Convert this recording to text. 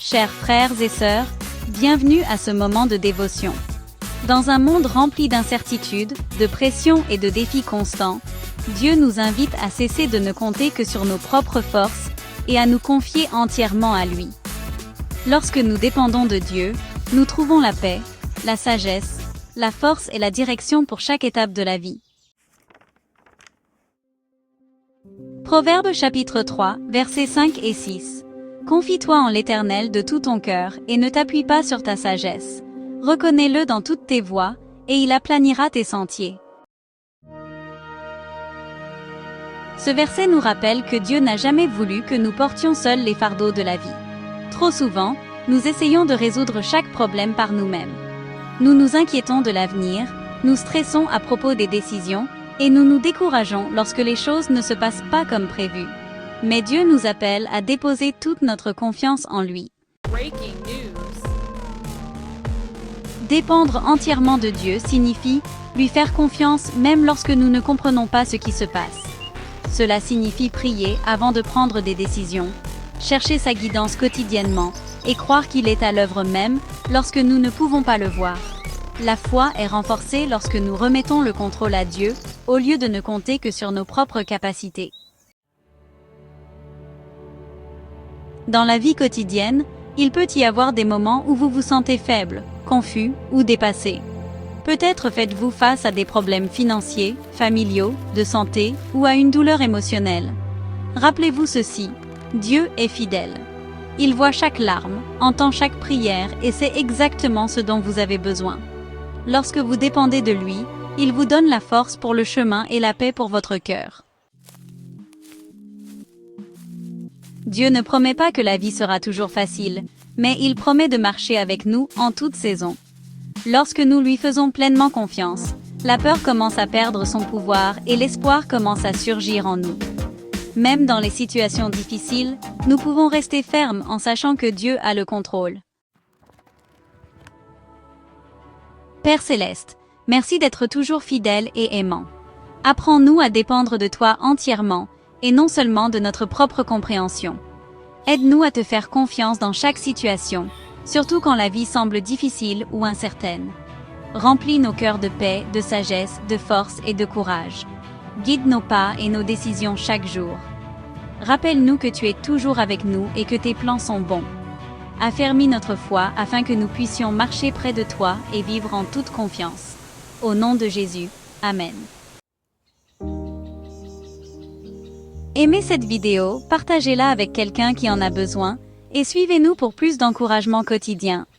Chers frères et sœurs, bienvenue à ce moment de dévotion. Dans un monde rempli d'incertitudes, de pressions et de défis constants, Dieu nous invite à cesser de ne compter que sur nos propres forces et à nous confier entièrement à lui. Lorsque nous dépendons de Dieu, nous trouvons la paix, la sagesse, la force et la direction pour chaque étape de la vie. Proverbes chapitre 3, versets 5 et 6. Confie-toi en l'Éternel de tout ton cœur et ne t'appuie pas sur ta sagesse. Reconnais-le dans toutes tes voies, et il aplanira tes sentiers. Ce verset nous rappelle que Dieu n'a jamais voulu que nous portions seuls les fardeaux de la vie. Trop souvent, nous essayons de résoudre chaque problème par nous-mêmes. Nous nous inquiétons de l'avenir, nous stressons à propos des décisions, et nous nous décourageons lorsque les choses ne se passent pas comme prévu. Mais Dieu nous appelle à déposer toute notre confiance en lui. Breaking news. Dépendre entièrement de Dieu signifie lui faire confiance même lorsque nous ne comprenons pas ce qui se passe. Cela signifie prier avant de prendre des décisions, chercher sa guidance quotidiennement et croire qu'il est à l'œuvre même lorsque nous ne pouvons pas le voir. La foi est renforcée lorsque nous remettons le contrôle à Dieu au lieu de ne compter que sur nos propres capacités. Dans la vie quotidienne, il peut y avoir des moments où vous vous sentez faible, confus ou dépassé. Peut-être faites-vous face à des problèmes financiers, familiaux, de santé ou à une douleur émotionnelle. Rappelez-vous ceci, Dieu est fidèle. Il voit chaque larme, entend chaque prière et sait exactement ce dont vous avez besoin. Lorsque vous dépendez de lui, il vous donne la force pour le chemin et la paix pour votre cœur. Dieu ne promet pas que la vie sera toujours facile, mais il promet de marcher avec nous en toute saison. Lorsque nous lui faisons pleinement confiance, la peur commence à perdre son pouvoir et l'espoir commence à surgir en nous. Même dans les situations difficiles, nous pouvons rester fermes en sachant que Dieu a le contrôle. Père Céleste, merci d'être toujours fidèle et aimant. Apprends-nous à dépendre de toi entièrement, et non seulement de notre propre compréhension. Aide-nous à te faire confiance dans chaque situation, surtout quand la vie semble difficile ou incertaine. Remplis nos cœurs de paix, de sagesse, de force et de courage. Guide nos pas et nos décisions chaque jour. Rappelle-nous que tu es toujours avec nous et que tes plans sont bons. Affermis notre foi afin que nous puissions marcher près de toi et vivre en toute confiance. Au nom de Jésus, Amen. Aimez cette vidéo, partagez-la avec quelqu'un qui en a besoin, et suivez-nous pour plus d'encouragement quotidien.